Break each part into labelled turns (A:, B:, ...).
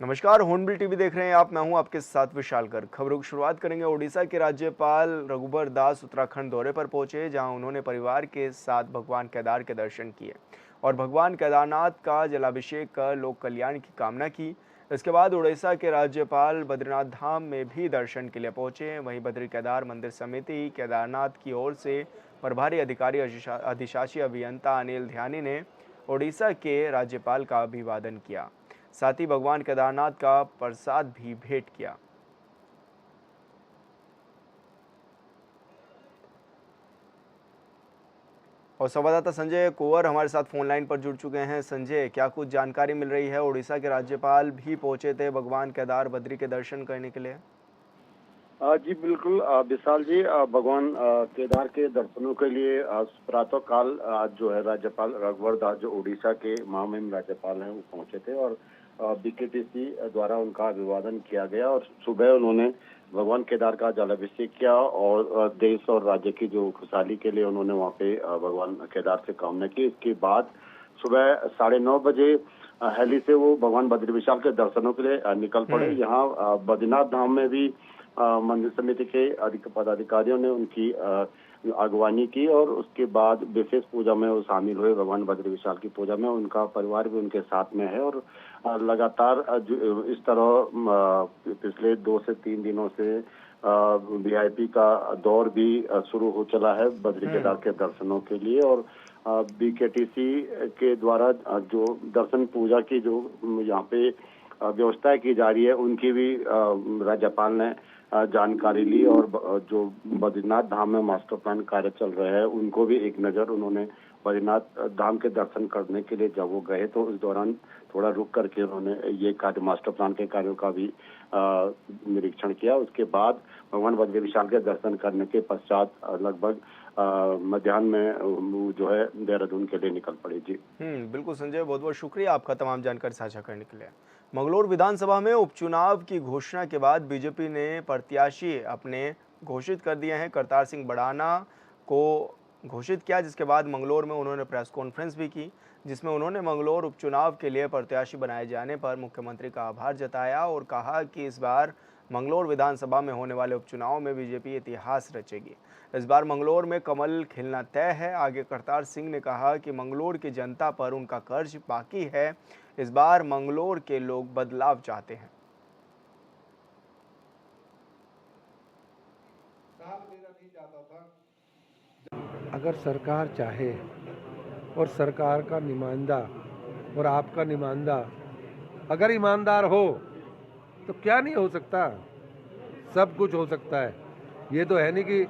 A: नमस्कार, hornbill TV देख रहे हैं आप। मैं हूं आपके साथ विशाल गर्ग। खबरों की शुरुआत करेंगे। ओडिशा के राज्यपाल रघुबर दास उत्तराखंड दौरे पर पहुंचे, जहां उन्होंने परिवार के साथ भगवान केदार के दर्शन किए और भगवान केदारनाथ का जलाभिषेक कर लोक कल्याण की कामना की। इसके बाद उड़ीसा के राज्यपाल बद्रीनाथ धाम में भी दर्शन के लिए पहुंचे। वहीं बद्री केदार मंदिर समिति केदारनाथ की ओर से प्रभारी अधिकारी अधिशासी अभियंता अनिल ध्यानी ने ओडिशा के राज्यपाल का अभिवादन किया। साथ ही भगवान केदारनाथ का प्रसाद भी भेंट किया। और संवाददाता संजय कुंवर हमारे साथ फोन लाइन पर जुड़ चुके हैं। संजय, क्या कुछ जानकारी मिल रही है? ओडिशा के राज्यपाल भी पहुंचे थे भगवान केदार बद्री के दर्शन करने के लिए।
B: जी बिल्कुल विशाल जी, भगवान केदार के दर्शनों के लिए प्रातः काल आज जो है राज्यपाल रघुवर दास जो उड़ीसा के महामहिम राज्यपाल हैं वो पहुंचे थे और बीकेटीसी द्वारा उनका अभिवादन किया गया और सुबह उन्होंने भगवान केदार का जलाभिषेक किया और देश और राज्य की जो खुशहाली के लिए उन्होंने वहाँ पे भगवान केदार से कामना की। इसके बाद सुबह 9:30 बजे हेली से वो भगवान बद्री विशाल के दर्शनों के लिए निकल पड़े। यहाँ बद्रीनाथ धाम में भी मंदिर समिति के अधिक पदाधिकारियों ने उनकी अगवानी की और उसके बाद विशेष पूजा में वो शामिल हुए। भगवान बद्री विशाल की पूजा में उनका परिवार भी उनके साथ में है और लगातार इस तरह पिछले 2 से 3 दिनों से वीआईपी का दौर भी शुरू हो चला है बद्री केदार के दर्शनों के लिए। और बीकेटीसी के द्वारा जो दर्शन पूजा की जो यहाँ पे व्यवस्था की जा रही है उनकी भी राज्यपाल ने जानकारी ली और जो बद्रीनाथ धाम में मास्टर प्लान कार्य चल रहे हैं उनको भी एक नज़र उन्होंने बद्रीनाथ धाम के दर्शन करने के लिए जब वो गए तो उस दौरान थोड़ा रुक करके उन्होंने ये कार्य मास्टर प्लान के कार्यों का भी निरीक्षण किया। उसके बाद भगवान बद्री विशाल के दर्शन करने के पश्चात लगभग मध्याह्न में जो है देहरादून के लिए निकल पड़े। जी
A: बिल्कुल संजय, बहुत बहुत शुक्रिया आपका तमाम जानकारी साझा करने के लिए। मंगलोर विधानसभा में उपचुनाव की घोषणा के बाद बीजेपी ने प्रत्याशी अपने घोषित कर दिए हैं। करतार सिंह भड़ाना को घोषित किया, जिसके बाद मंगलोर में उन्होंने प्रेस कॉन्फ्रेंस भी की, जिसमें उन्होंने मंगलोर उपचुनाव के लिए प्रत्याशी बनाए जाने पर मुख्यमंत्री का आभार जताया और कहा कि इस बार मंगलोर विधानसभा में होने वाले उपचुनाव में बीजेपी इतिहास रचेगी। इस बार मंगलोर में कमल खिलना तय है। आगे करतार सिंह ने कहा कि मंगलोर की जनता पर उनका कर्ज बाकी है। इस बार मंगलोर के लोग बदलाव चाहते हैं।
C: अगर सरकार चाहे और सरकार का नुमाइंदा और आपका नुमाइंदा अगर ईमानदार हो तो क्या नहीं हो सकता, सब कुछ हो सकता है। ये तो है नहीं कि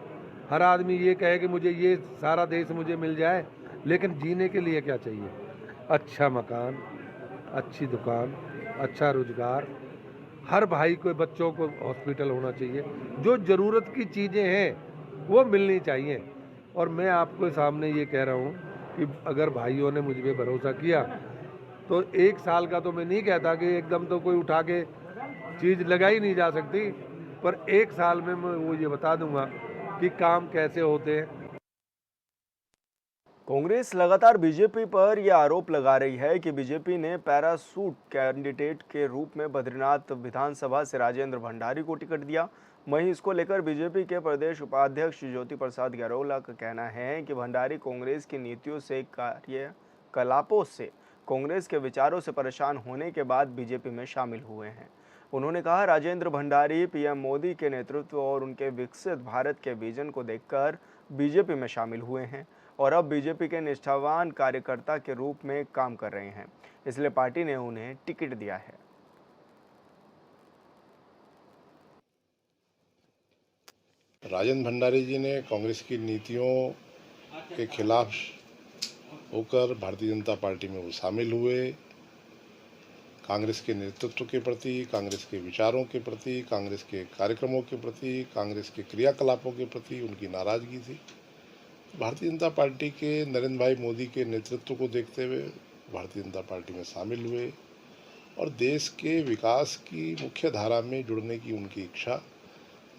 C: हर आदमी ये कहे कि मुझे ये सारा देश मुझे मिल जाए, लेकिन जीने के लिए क्या चाहिए? अच्छा मकान, अच्छी दुकान, अच्छा रोजगार, हर भाई को बच्चों को हॉस्पिटल होना चाहिए, जो ज़रूरत की चीज़ें हैं वो मिलनी चाहिए। और मैं आपको सामने ये कह रहा हूँ कि अगर भाइयों ने मुझ पर भरोसा किया तो 1 साल का तो मैं नहीं कहता कि एकदम तो कोई उठा के चीज़ लगाई नहीं जा सकती, पर 1 साल में मैं वो ये बता दूंगा कि काम कैसे होते हैं।
A: कांग्रेस लगातार बीजेपी पर यह आरोप लगा रही है कि बीजेपी ने पैरासूट कैंडिडेट के रूप में बद्रीनाथ विधानसभा से राजेंद्र भंडारी को टिकट दिया। वहीं इसको लेकर बीजेपी के प्रदेश उपाध्यक्ष ज्योति प्रसाद गैरोला का कहना है कि भंडारी कांग्रेस की नीतियों से कार्यकलापों से कांग्रेस के विचारों से परेशान होने के बाद बीजेपी में शामिल हुए हैं। उन्होंने कहा, राजेंद्र भंडारी पीएम मोदी के नेतृत्व और उनके विकसित भारत के विजन को देखकर बीजेपी में शामिल हुए हैं और अब बीजेपी के निष्ठावान कार्यकर्ता के रूप में काम कर रहे हैं, इसलिए पार्टी ने उन्हें टिकट दिया है।
D: राजेंद्र भंडारी जी ने कांग्रेस की नीतियों के खिलाफ होकर भारतीय जनता पार्टी में वो शामिल हुए। कांग्रेस के नेतृत्व के प्रति, कांग्रेस के विचारों के प्रति, कांग्रेस के कार्यक्रमों के प्रति, कांग्रेस के क्रियाकलापों के प्रति उनकी नाराजगी थी। भारतीय जनता पार्टी के नरेंद्र भाई मोदी के नेतृत्व को देखते हुए भारतीय जनता पार्टी में शामिल हुए और देश के विकास की मुख्य धारा में जुड़ने की उनकी इच्छा,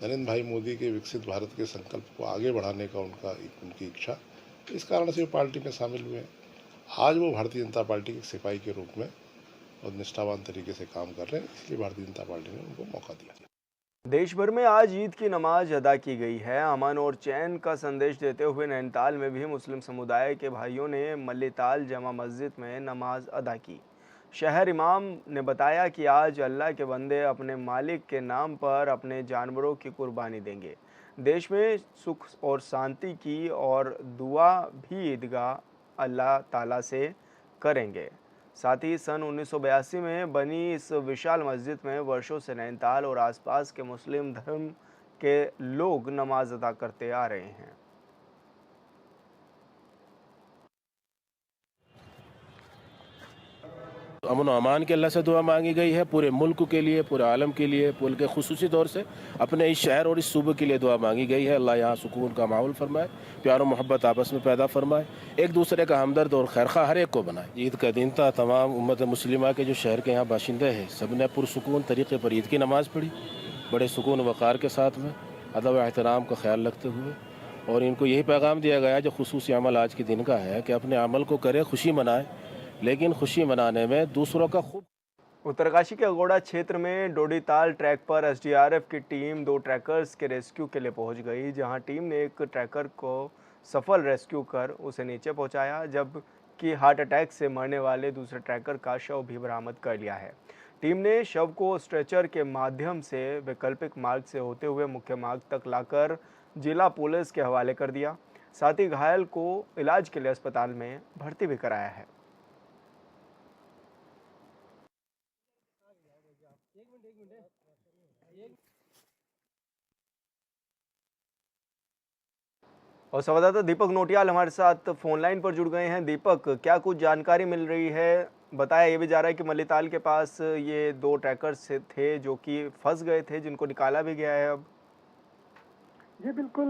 D: नरेंद्र भाई मोदी के विकसित भारत के संकल्प को आगे बढ़ाने का उनकी इच्छा, इस कारण से वो पार्टी में शामिल हुए। आज वो भारतीय जनता पार्टी के सिपाही के रूप में और निष्ठावान तरीके से काम कर रहे हैं, इसलिए भारतीय जनता पार्टी ने उनको मौका दिया।
A: देश भर में आज ईद की नमाज अदा की गई है। अमन और चैन का संदेश देते हुए नैनीताल में भी मुस्लिम समुदाय के भाइयों ने मल्लीताल जमा मस्जिद में नमाज अदा की। शहर इमाम ने बताया कि आज अल्लाह के बंदे अपने मालिक के नाम पर अपने जानवरों की कुर्बानी देंगे। देश में सुख और शांति की और दुआ भी ईदगाह अल्लाह ताला से करेंगे। साथ ही सन 1982 में बनी इस विशाल मस्जिद में वर्षों से नैनीताल और आसपास के मुस्लिम धर्म के लोग नमाज अदा करते आ रहे हैं।
E: अमन और अमान के अल्लाह से दुआ मांगी गई है, पूरे मुल्क के लिए, पूरे आलम के लिए, पुल के खुसूसी तौर से अपने इस शहर और इस सूबे के लिए दुआ मांगी गई है। अल्लाह यहाँ सुकून का माहौल फरमाए, प्यार और मोहब्बत आपस में पैदा फरमाए, एक दूसरे का हमदर्द और खैरखा हर एक को बनाए। ईद का दिन था, तमाम उम्मत मुस्लिमा के जो शहर के यहाँ बाशिंदे हैं सब ने पुरसुकून तरीके पर ईद की नमाज़ पढ़ी, बड़े सुकून वक़ार के साथ में अदब एहतराम का ख्याल रखते हुए। और इनको यही पैगाम दिया गया जो खुसूसी अमल आज के दिन का है कि अपने अमल को करें, खुशी मनाएं, लेकिन खुशी मनाने में दूसरों का खूब।
A: उत्तरकाशी के अगोड़ा क्षेत्र में डोडीताल ट्रैक पर एसडीआरएफ की टीम 2 ट्रैकर्स के रेस्क्यू के लिए पहुंच गई, जहां टीम ने एक ट्रैकर को सफल रेस्क्यू कर उसे नीचे पहुंचाया, जबकि हार्ट अटैक से मरने वाले दूसरे ट्रैकर का शव भी बरामद कर लिया है। टीम ने शव को स्ट्रेचर के माध्यम से वैकल्पिक मार्ग से होते हुए मुख्य मार्ग तक लाकर जिला पुलिस के हवाले कर दिया। साथ ही घायल को इलाज के लिए अस्पताल में भर्ती भी कराया है। और संवाददाता दीपक नोटियाल हमारे साथ फोन लाइन पर जुड़ गए हैं। दीपक, क्या कुछ जानकारी मिल रही है? बताया ये भी जा रहा है कि मल्लीताल के पास ये 2 ट्रैकर्स थे जो कि फंस गए थे, जिनको निकाला भी गया है अब।
F: जी बिल्कुल,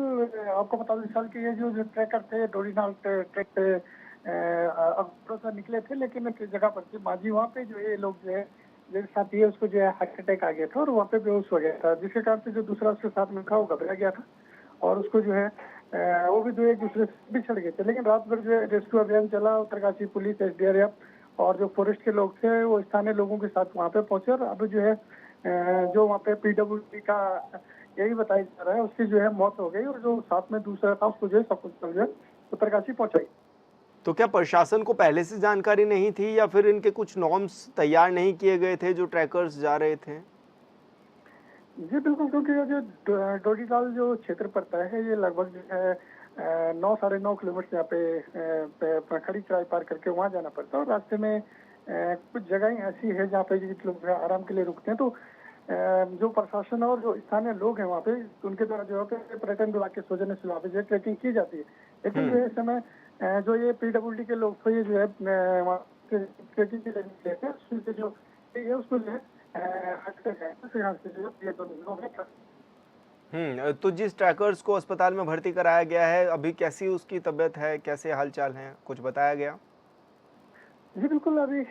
F: आपको बता दें साल के ये जो ट्रैकर थे डोरीनाल ट्रैक पे अक्टूबर से निकले थे, लेकिन एक जगह पर थी माजी, वहाँ पे जो ये लोग जो है जिसके साथ ये उसको जो है हार्ट अटैक आ गया था और वहाँ पे बेहोश हो गया था, जिसके कारण से जो दूसरा उसके साथ में था वो घबरा गया था और उसको जो है वो भी जो एक दूसरे से बिछड़ गए थे। लेकिन रात भर जो है रेस्क्यू अभियान चला, उत्तरकाशी पुलिस, एसडीआरएफ और जो फॉरेस्ट के लोग थे वो स्थानीय लोगों के साथ वहाँ पे पहुंचे और अब जो है जो वहाँ पे पीडब्ल्यूडी का यही बताया जा रहा है उसकी जो है मौत हो गई और जो साथ में दूसरा था उसको जो है सब कुछ जो है उत्तरकाशी पहुंचाई।
A: तो क्या प्रशासन को पहले से जानकारी नहीं थी या फिर इनके कुछ नॉर्म्स तैयार नहीं किए गए थे जो ट्रैकर्स जा रहे थे?
F: जी बिल्कुल, क्योंकि ये जो डोडीताल जो क्षेत्र पड़ता है ये लगभग जो है 9-9.5 किलोमीटर यहाँ पे खड़ी चढ़ाई पार करके वहाँ जाना पड़ता है और रास्ते में कुछ जगहें ऐसी है जहाँ पे लोग आराम के लिए रुकते हैं। तो जो प्रशासन और जो स्थानीय लोग हैं वहाँ पे उनके द्वारा जो है पर्यटन विभाग के सौजन्य से वहाँ पे जो है ट्रैकिंग की जाती है। लेकिन जो है इस समय जो ये पीडब्ल्यूडी के लोग थे ये जो है वहाँ ट्रैकिंग के लिए निकले थे, उससे जो ये उसको जो है
A: तो जिस ट्रैकर्स को अस्पताल में भर्ती कराया गया है, अभी कैसी उसकी तबीयत है, कैसे हालचाल हैं, कुछ बताया गया?
F: जी बिल्कुल, अभी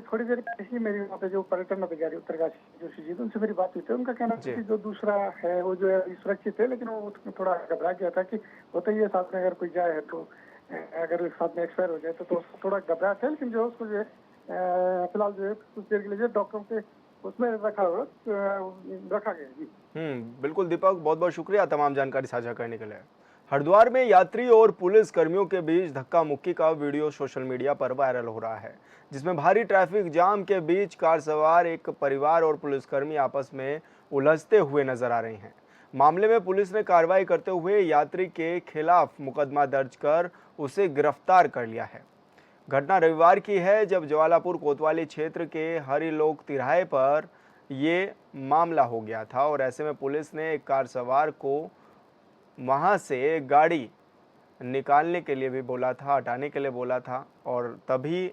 F: थोड़ी देर पहले ही मेरी वहाँ पे जो पर्यटन अधिकारी उत्तरकाशी जो सुजीत, उनसे मेरी बात हुई थी। उनका कहना है कि जो दूसरा है वो जो है सुरक्षित है, लेकिन वो थोड़ा घबरा गया था कि होता ही है साथ में अगर कोई जाए तो अगर साथ में एक्सपायर हो जाए तो थोड़ा घबरा था। लेकिन जो उसको जो है फिलहाल जो है कुछ देर के लिए जो डॉक्टरों के उसमें रखा गया। जी
A: बिल्कुल दीपक, बहुत बहुत शुक्रिया तमाम जानकारी साझा करने के लिए। हरिद्वार में यात्री और पुलिस कर्मियों के बीच धक्का मुक्की का वीडियो सोशल मीडिया पर वायरल हो रहा है, जिसमें भारी ट्रैफिक जाम के बीच कार सवार एक परिवार और पुलिसकर्मी आपस में उलझते हुए नजर आ रहे हैं। मामले में पुलिस ने कार्रवाई करते हुए यात्री के खिलाफ मुकदमा दर्ज कर उसे गिरफ्तार कर लिया है। घटना रविवार की है, जब जवालापुर कोतवाली क्षेत्र के हरिलोक तिराहे पर ये मामला हो गया था और ऐसे में पुलिस ने एक कार सवार को वहां से गाड़ी निकालने के लिए भी बोला था, हटाने के लिए बोला था और तभी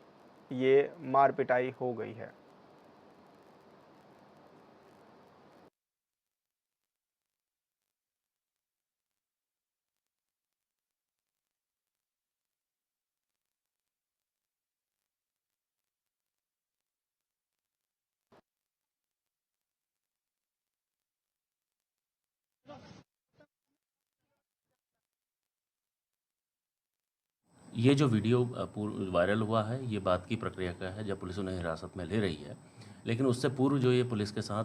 A: ये मार पिटाई हो गई है।
G: ये जो वीडियो वायरल हुआ है, ये बात की प्रक्रिया का है जब पुलिस उन्हें हिरासत में ले रही है। लेकिन उससे पूर्व जो ये पुलिस के साथ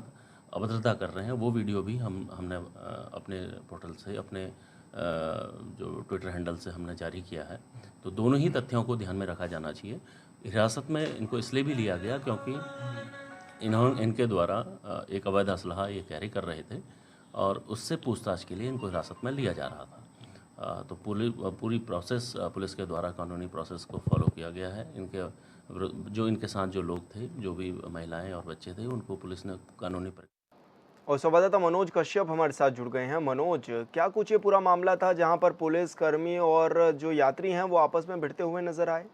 G: अभद्रता कर रहे हैं, वो वीडियो भी हमने अपने पोर्टल से, अपने जो ट्विटर हैंडल से हमने जारी किया है। तो दोनों ही तथ्यों को ध्यान में रखा जाना चाहिए। हिरासत में इनको इसलिए भी लिया गया क्योंकि इनके द्वारा एक अवैध असलहा ये कैरी कर रहे थे और उससे पूछताछ के लिए इनको हिरासत में लिया जा रहा था। तो पूरी प्रोसेस पुलिस के द्वारा कानूनी प्रोसेस को फॉलो किया गया है। इनके साथ जो लोग थे, जो भी महिलाएं और बच्चे थे, उनको पुलिस ने कानूनी
A: और संवाददाता मनोज कश्यप हमारे साथ जुड़ गए हैं। मनोज, क्या कुछ ये पूरा मामला था जहां पर पुलिस कर्मी और जो यात्री हैं वो आपस में भिड़ते हुए नजर आए?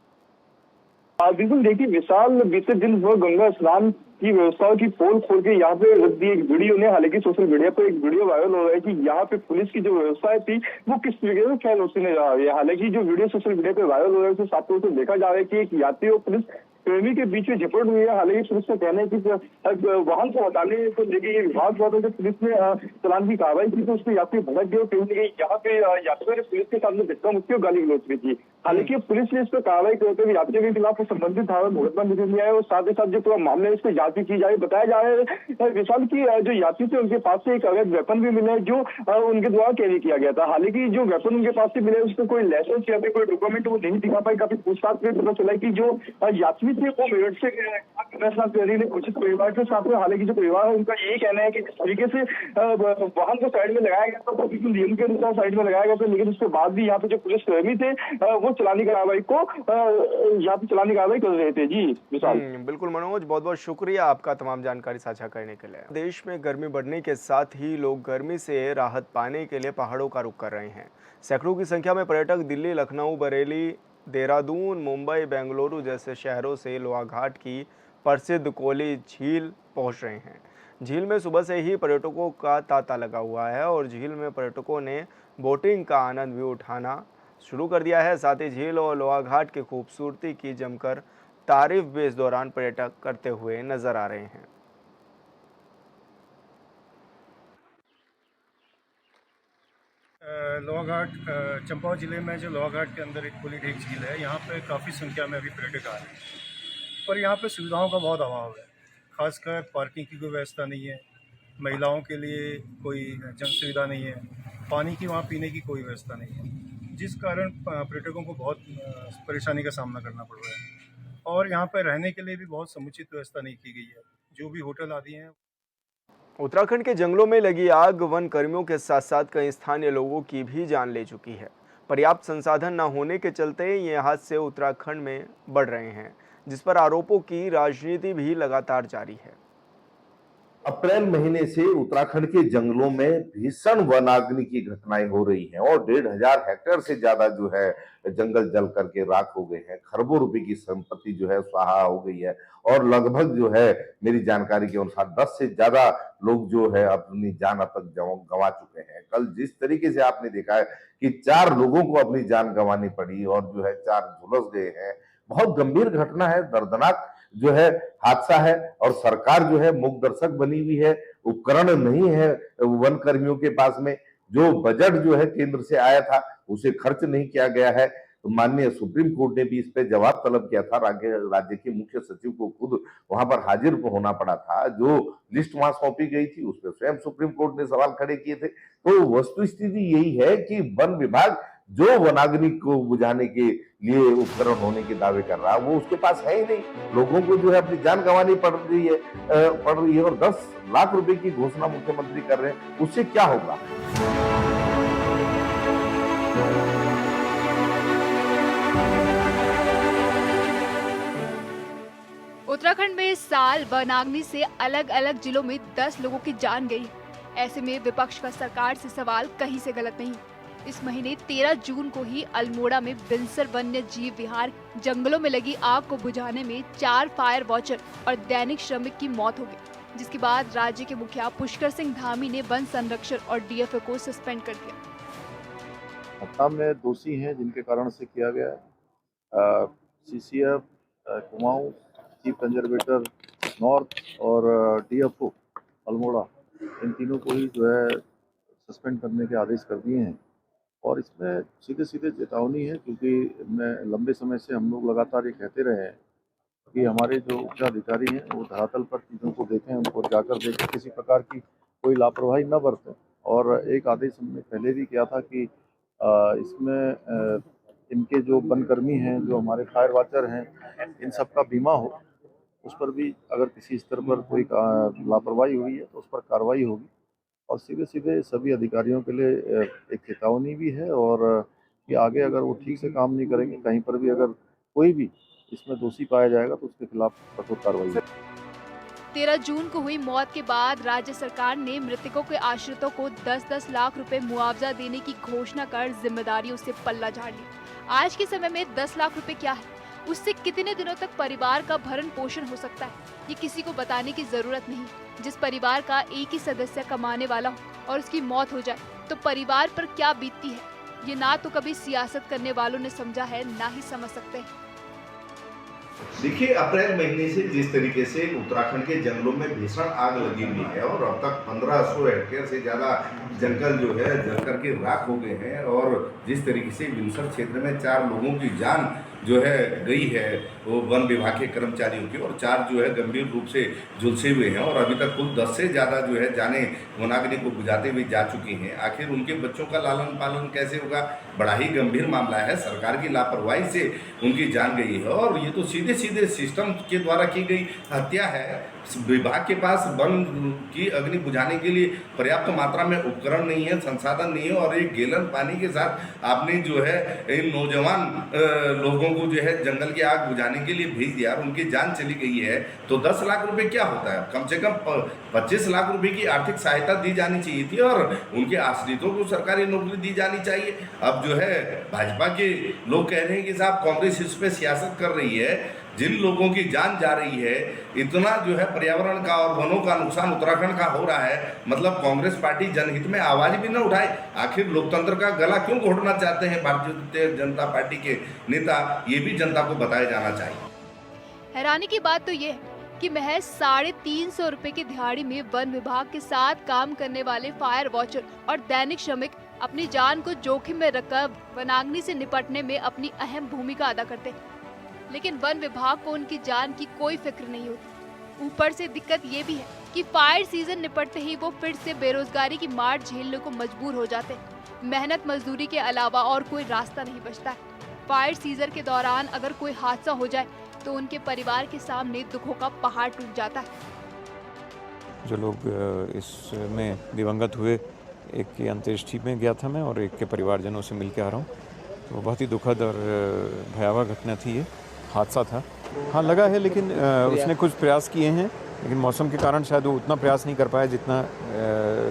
H: बिल्कुल, देखिए विशाल, बीते दिन हुआ गंगा स्नान की व्यवस्था की पोल खोल के यहाँ पे रख दी एक वीडियो ने। हालांकि सोशल मीडिया पर एक वीडियो वायरल हो रहा है कि यहाँ पे पुलिस की जो व्यवस्थाएं थी वो किस तरीके से फैल होती नजर आ रही है। हालांकि जो वीडियो सोशल मीडिया पर वायरल हो रहा है उसमें साफ तौर से देखा जा रहा है कि एक यात्री और पुलिस प्रेमी के बीच में झपट हुई है। हालांकि पुलिस का कहना है कि वाहन को हटाने को लेकर ये विवाद हुआ था। जब पुलिस ने चालान की कार्रवाई की तो उसमें यात्री भड़क गए। कहीं ना कहीं यहाँ पे यात्रियों ने पुलिस के सामने धक्का मुक्की और गाली गलौज भी की। हालांकि पुलिस ने इस पर कार्रवाई करते हुए यात्रियों के खिलाफ संबंधित धारा मुकदमा लिख दिया है और साथ ही साथ जो पूरा मामला है इसको जांच भी की जाए। बताया जा रहा है विशाल की जो यात्री थे उनके पास से एक अवैध वेपन भी मिला है जो उनके द्वारा कैरी किया गया था। हालांकि जो वेपन उनके पास से मिला है उसका कोई लाइसेंस या फिर कोई डॉक्यूमेंट वो नहीं दिखा पाए। काफी पूछताछ में पता चला कि जो यात्री थे वो मेरठ से घोषित परिवार के साथ में। हालांकि जो परिवार है उनका यही कहना है कि जिस तरीके से वाहन को साइड में लगाया गया था वो बिल्कुल नियम के अनुसार साइड में लगाया गया था। लेकिन उसके बाद भी यहाँ पे जो पुलिस कर्मी थे वो चलानी कार्रवाई कर रहे थे। जी विशाल।
A: बिल्कुल मनोज, बहुत बहुत शुक्रिया आपका तमाम जानकारी साझा करने के लिए। देश में गर्मी बढ़ने के साथ ही लोग गर्मी से राहत पाने के लिए पहाड़ों का रुख कर रहे हैं। सैकड़ों की संख्या में पर्यटक दिल्ली, लखनऊ, बरेली, देहरादून, मुंबई, बेंगलुरु जैसे शहरों से लोहा घाट की प्रसिद्ध कोली झील पहुंच रहे हैं। झील में सुबह से ही पर्यटकों का तांता लगा हुआ है और झील में पर्यटकों ने बोटिंग का आनंद भी उठाना शुरू कर दिया है। साथ ही झील और लोहा घाट की खूबसूरती की जमकर तारीफ भी इस दौरान पर्यटक करते हुए नजर आ रहे हैं।
I: लोहा घाट, चंपावत जिले में जो लोहा घाट के अंदर एक कोली ढेक झील है, यहाँ पे काफ़ी संख्या में अभी पर्यटक आ रहे हैं। पर यहाँ पे सुविधाओं का बहुत अभाव है। खासकर पार्किंग की कोई व्यवस्था नहीं है, महिलाओं के लिए कोई जन सुविधा नहीं है, पानी की वहाँ पीने की कोई व्यवस्था नहीं है, जिस कारण पर्यटकों को बहुत परेशानी का सामना करना पड़ रहा है। और यहाँ पर रहने के लिए भी बहुत समुचित व्यवस्था नहीं की गई है। जो भी होटल आदि हैं।
A: उत्तराखंड के जंगलों में लगी आग वन कर्मियों के साथ साथ कई स्थानीय लोगों की भी जान ले चुकी है। पर्याप्त संसाधन न होने के चलते ये हादसे उत्तराखंड में बढ़ रहे हैं, जिस पर आरोपों की राजनीति भी लगातार जारी है।
J: अप्रैल महीने से उत्तराखंड के जंगलों में भीषण वनाग्नि की घटनाएं हो रही हैं और 1500 हेक्टेयर से ज्यादा जो है जंगल जल करके राख हो गए हैं। खरबों रुपए की संपत्ति जो है स्वाहा हो गई है और लगभग जो है मेरी जानकारी के अनुसार 10 से ज्यादा लोग जो है अपनी जान अब तक गंवा चुके हैं। कल जिस तरीके से आपने देखा है कि 4 लोगों को अपनी जान गंवानी पड़ी और जो है 4 झुलस गए हैं, बहुत गंभीर घटना है, दर्दनाक जो है हादसा है। और सरकार जो है मूक दर्शक बनी हुई है, उपकरण नहीं है वन कर्मियों के पास में। जो बजट जो है केंद्र से आया था उसे खर्च नहीं किया गया है। तो माननीय सुप्रीम कोर्ट ने भी इस पे जवाब तलब किया था। राज्य के मुख्य सचिव को खुद वहां पर हाजिर होना पड़ा था। जो लिस्ट वहां सौंपी गई थी उस पर स्वयं सुप्रीम कोर्ट ने सवाल खड़े किए थे। तो वस्तुस्थिति यही है कि वन विभाग जो वनाग्नि को बुझाने के लिए उपकरण होने के दावे कर रहा है वो उसके पास है ही नहीं। लोगों को जो है अपनी जान गंवानी पड़ रही है और 10 लाख रुपए की घोषणा मुख्यमंत्री कर रहे हैं, उससे क्या होगा?
K: उत्तराखंड में इस साल वनाग्नि से अलग अलग जिलों में 10 लोगों की जान गई। ऐसे में विपक्ष का सरकार से सवाल कहीं से गलत नहीं। इस महीने 13 जून को ही अल्मोड़ा में बिनसर वन्य जीव विहार जंगलों में लगी आग को बुझाने में 4 फायर वॉचर और दैनिक श्रमिक की मौत हो गई, जिसके बाद राज्य के मुखिया पुष्कर सिंह धामी ने वन संरक्षण और डीएफओ को सस्पेंड कर दिया।
L: घटना में दोषी हैं जिनके कारण से किया गया है। CCF, Kumaon, chief conservator north और डीएफओ अल्मोड़ा, इन तीनों को ही जो है सस्पेंड करने के आदेश कर दिए हैं। और इसमें सीधे सीधे चेतावनी है, क्योंकि मैं लंबे समय से हम लोग लगातार ये कहते रहे हैं कि हमारे जो उच्चाधिकारी हैं वो धरातल पर चीज़ों को देखें, उनको जाकर देखें, किसी प्रकार की कोई लापरवाही न बरतें। और एक आदेश हमने पहले भी किया था कि इसमें इनके जो वनकर्मी हैं, जो हमारे फायर वॉचर हैं, इन सब का बीमा हो। उस पर भी अगर किसी स्तर पर कोई लापरवाही हुई है तो उस पर कार्रवाई होगी। और सीधे सीधे सभी अधिकारियों के लिए एक चेतावनी भी है, और कि आगे अगर वो ठीक से काम नहीं करेंगे, कहीं पर भी अगर कोई भी इसमें दोषी पाया जाएगा तो उसके खिलाफ कठोर कार्रवाई होगी।
K: 13 जून को हुई मौत के बाद राज्य सरकार ने मृतकों के आश्रितों को 10-10 लाख रुपए मुआवजा देने की घोषणा कर जिम्मेदारियों से पल्ला झाड़ लिया। आज के समय में 10 लाख रुपए क्या है, उससे कितने दिनों तक परिवार का भरण पोषण हो सकता है, ये किसी को बताने की जरूरत नहीं। जिस परिवार का एक ही सदस्य कमाने वाला हो और उसकी मौत हो जाए तो परिवार पर क्या बीतती है, ये ना तो कभी सियासत करने वालों ने समझा है, ना ही समझ सकते हैं।
J: देखिए, अप्रैल महीने से जिस तरीके से उत्तराखंड के जंगलों में भीषण आग लगी हुई है और अब तक 1500 हेक्टेयर से ज्यादा जंगल जो है जल करके राख हो गए हैं, और जिस तरीके से विंसर क्षेत्र में 4 लोगों की जान जो है गई है वो वन विभाग के कर्मचारियों की, और 4 जो है गंभीर रूप से झुलसे हुए हैं, और अभी तक कुल 10 से ज़्यादा जो है जाने वनाग्नि को बुझाते हुए जा चुकी हैं। आखिर उनके बच्चों का लालन पालन कैसे होगा, बड़ा ही गंभीर मामला है। सरकार की लापरवाही से उनकी जान गई है, और ये तो सीधे सीधे सिस्टम के द्वारा की गई हत्या है। विभाग के पास वन की अग्नि बुझाने के लिए पर्याप्त मात्रा में उपकरण नहीं है, संसाधन नहीं है, और एक गैलन पानी के साथ आपने जो है इन नौजवान लोगों को जो है जंगल की आग बुझाने के लिए भेज दिया और उनकी जान चली गई है। तो 10 लाख रुपए क्या होता है? कम से कम 25 लाख रुपए की आर्थिक सहायता दी जानी चाहिए थी, और उनके आश्रितों को सरकारी नौकरी दी जानी चाहिए। अब जो है भाजपा के लोग कह रहे हैं कि साहब कांग्रेस इस पे सियासत कर रही है। जिन लोगों की जान जा रही है, इतना जो है पर्यावरण का और वनों का नुकसान उत्तराखंड का हो रहा है, मतलब कांग्रेस पार्टी जनहित में आवाज भी न उठाए। आखिर लोकतंत्र का गला क्यों घोटना चाहते हैं भारतीय जनता पार्टी के नेता, ये भी जनता को बताया जाना चाहिए।
K: हैरानी की बात तो ये है कि महज 350 रुपए की दिहाड़ी में वन विभाग के साथ काम करने वाले फायर वॉचर और दैनिक श्रमिक अपनी जान को जोखिम में रखकर वनाग्नि से निपटने में अपनी अहम भूमिका अदा करते हैं, लेकिन वन विभाग को उनकी जान की कोई फिक्र नहीं होती। ऊपर से दिक्कत ये भी है कि फायर सीजन निपटते ही वो फिर से बेरोजगारी की मार झेलने को मजबूर हो जाते हैं। मेहनत मजदूरी के अलावा और कोई रास्ता नहीं बचता है। फायर सीजन के दौरान अगर कोई हादसा हो जाए तो उनके परिवार के सामने दुखों का पहाड़ टूट जाता है।
M: जो लोग इसमें दिवंगत हुए, एक की अंत्येष्टि में गया था मैं और एक के परिवारजनों से मिल के आ रहा हूँ, तो बहुत ही दुखद और भयावह घटना थी। ये हादसा था, हाँ लगा है, लेकिन उसने कुछ प्रयास किए हैं, लेकिन मौसम के कारण शायद वो उतना प्रयास नहीं कर पाया जितना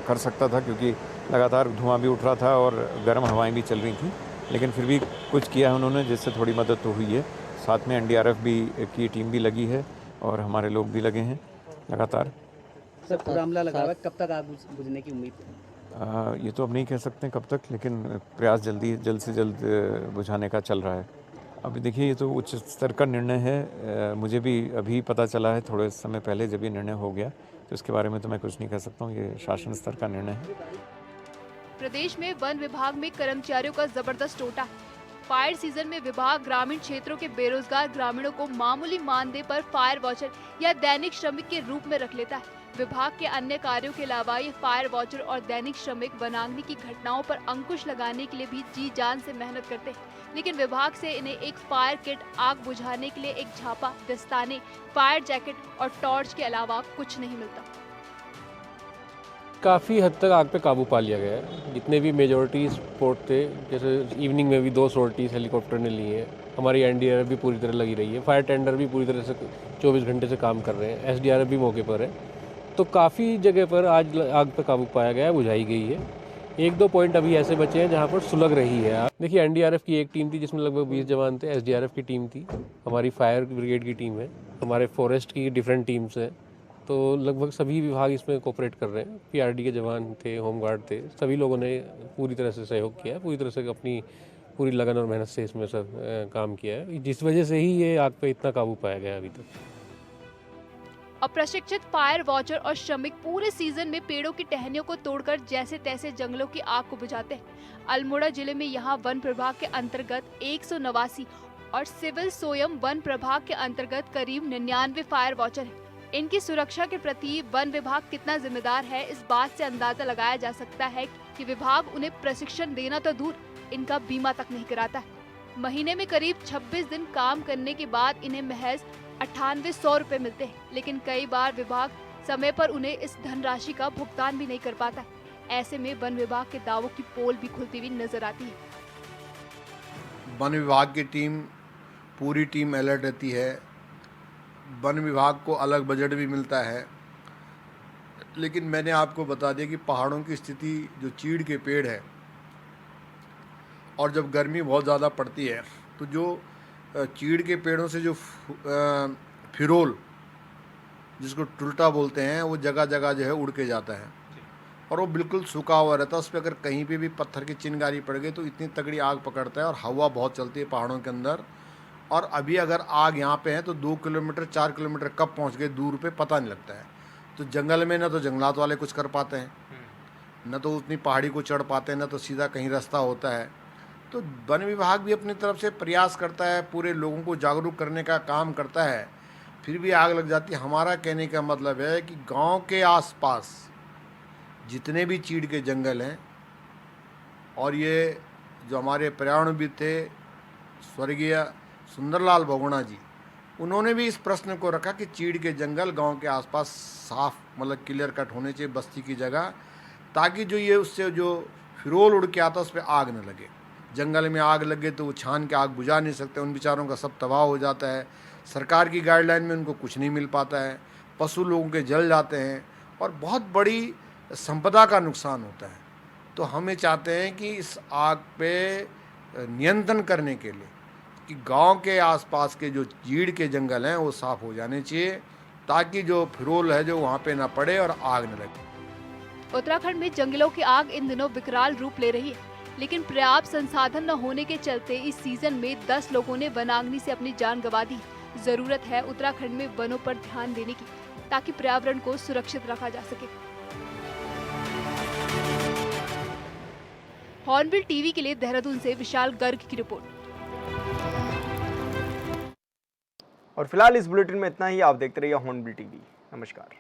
M: कर सकता था, क्योंकि लगातार धुआं भी उठ रहा था और गर्म हवाएं भी चल रही थी। लेकिन फिर भी कुछ किया है उन्होंने, जिससे थोड़ी मदद तो हुई है। साथ में NDRF भी की टीम भी लगी है और हमारे लोग भी लगे हैं लगातार।
N: सर, पूरा मामला लगा हुआ है, कब तक आग बुझने की उम्मीद है?
M: ये तो अब नहीं कह सकते कब तक, लेकिन प्रयास जल्द से जल्द बुझाने का चल रहा है। अभी देखिए, ये तो उच्च स्तर का निर्णय है। मुझे भी अभी पता चला है थोड़े समय पहले, जब ये निर्णय हो गया, तो इसके बारे में तो मैं कुछ नहीं कह सकता हूँ। ये शासन स्तर का निर्णय है।
K: प्रदेश में वन विभाग में कर्मचारियों का जबरदस्त टोटा है। फायर सीजन में विभाग ग्रामीण क्षेत्रों के बेरोजगार ग्रामीणों को मामूली मानदेय पर फायर वॉचर या दैनिक श्रमिक के रूप में रख लेता है। विभाग के अन्य कार्यों के अलावा ये फायर वॉचर और दैनिक श्रमिक वनाग्नि की घटनाओं पर अंकुश लगाने के लिए भी जी जान से मेहनत करते हैं, लेकिन विभाग से इन्हें एक फायर किट, आग बुझाने के लिए एक झापा, दस्ताने, फायर जैकेट और टॉर्च के अलावा कुछ नहीं मिलता।
O: काफ़ी हद तक आग पे काबू पा लिया गया है। जितने भी मेजॉरिटी स्पोर्ट थे, जैसे इवनिंग में भी 2 सोर्टीज हेलीकॉप्टर ने ली है। हमारी NDRF भी पूरी तरह लगी रही है। फायर टेंडर भी पूरी तरह से 24 घंटे से काम कर रहे हैं। SDRF भी मौके पर है। तो काफ़ी जगह पर आज आग पे काबू पाया गया है, बुझाई गई है। 1-2 पॉइंट अभी ऐसे बचे हैं जहाँ पर सुलग रही है। देखिए, NDRF की एक टीम थी जिसमें लगभग 20 जवान थे। SDRF की टीम थी, हमारी फायर ब्रिगेड की टीम है, हमारे फॉरेस्ट की डिफरेंट टीम्स हैं। तो लगभग सभी विभाग इसमें कोऑपरेट कर रहे हैं। PRD के जवान थे, होमगार्ड थे, सभी लोगों ने पूरी तरह से सहयोग किया है, पूरी तरह से अपनी पूरी लगन और मेहनत से इसमें सब काम किया है, जिस वजह से ही ये आग पे इतना काबू पाया गया अभी तक।
K: अप्रशिक्षित फायर वॉचर और श्रमिक पूरे सीजन में पेड़ों की टहनियों को तोड़कर जैसे तैसे जंगलों की आग को बुझाते हैं। अल्मोड़ा जिले में यहाँ वन विभाग के अंतर्गत 189 और सिविल सोयम वन प्रभाग के अंतर्गत करीब 99 फायर वॉचर हैं। इनकी सुरक्षा के प्रति वन विभाग कितना जिम्मेदार है, इस बात से अंदाजा लगाया जा सकता है कि विभाग उन्हें प्रशिक्षण देना तो दूर, इनका बीमा तक नहीं कराता है। महीने में करीब 26 दिन काम करने के बाद इन्हें महज 9800 रुपए मिलते हैं, लेकिन कई बार विभाग समय पर उन्हें इस धनराशि का भुगतान भी नहीं कर पाता। ऐसे में वन विभाग के दावों की पोल भी खुलती हुई नजर आती है।
P: वन विभाग की टीम पूरी टीम अलर्ट रहती है। वन विभाग को अलग बजट भी मिलता है, लेकिन मैंने आपको बता दिया कि पहाड़ों की स्थिति, जो चीड़ के पेड़ है, और जब गर्मी बहुत ज़्यादा पड़ती है तो जो चीड़ के पेड़ों से जो फिरोल, जिसको टुलटा बोलते हैं, वो जगह जगह जो है उड़ के जाता है और वो बिल्कुल सूखा हुआ रहता है। उस पर अगर कहीं पे भी पत्थर की चिंगारी पड़ गई तो इतनी तगड़ी आग पकड़ता है और हवा बहुत चलती है पहाड़ों के अंदर। और अभी अगर आग यहाँ पे है तो 2 किलोमीटर 4 किलोमीटर कब पहुँच गए दूर पे पता नहीं लगता है। तो जंगल में न तो जंगलात वाले कुछ कर पाते हैं, न तो उतनी पहाड़ी को चढ़ पाते हैं, न तो सीधा कहीं रास्ता होता है। तो वन विभाग भी अपनी तरफ से प्रयास करता है, पूरे लोगों को जागरूक करने का काम करता है, फिर भी आग लग जाती है। हमारा कहने का मतलब है कि गांव के आसपास जितने भी चीड़ के जंगल हैं, और ये जो हमारे पर्यावरणविद थे स्वर्गीय सुंदरलाल बहुगुणा जी, उन्होंने भी इस प्रश्न को रखा कि चीड़ के जंगल गांव के आसपास साफ, मतलब क्लियर कट होने चाहिए बस्ती की जगह, ताकि जो ये उससे जो फिरोल उड़ के आता उस पर आग न लगे। जंगल में आग लगे तो वो छान के आग बुझा नहीं सकते, उन बेचारों का सब तबाह हो जाता है। सरकार की गाइडलाइन में उनको कुछ नहीं मिल पाता है, पशु लोगों के जल जाते हैं और बहुत बड़ी संपदा का नुकसान होता है। तो हम ये चाहते हैं कि इस आग पे नियंत्रण करने के लिए कि गांव के आसपास के जो चीड़ के जंगल हैं वो साफ़ हो जाने चाहिए, ताकि जो फिरोल है जो वहाँ पे ना पड़े और आग न लगे।
K: उत्तराखंड में जंगलों की आग इन दिनों विकराल रूप ले रही है, लेकिन पर्याप्त संसाधन न होने के चलते इस सीजन में 10 लोगों ने वनाग्नि से अपनी जान गंवा दी। जरूरत है उत्तराखंड में वनों पर ध्यान देने की, ताकि पर्यावरण को सुरक्षित रखा जा सके। हॉर्नबिल टीवी के लिए देहरादून से विशाल गर्ग की रिपोर्ट।
A: और फिलहाल इस बुलेटिन में इतना ही। आप देखते रहिए हॉर्नबिल टीवी। नमस्कार।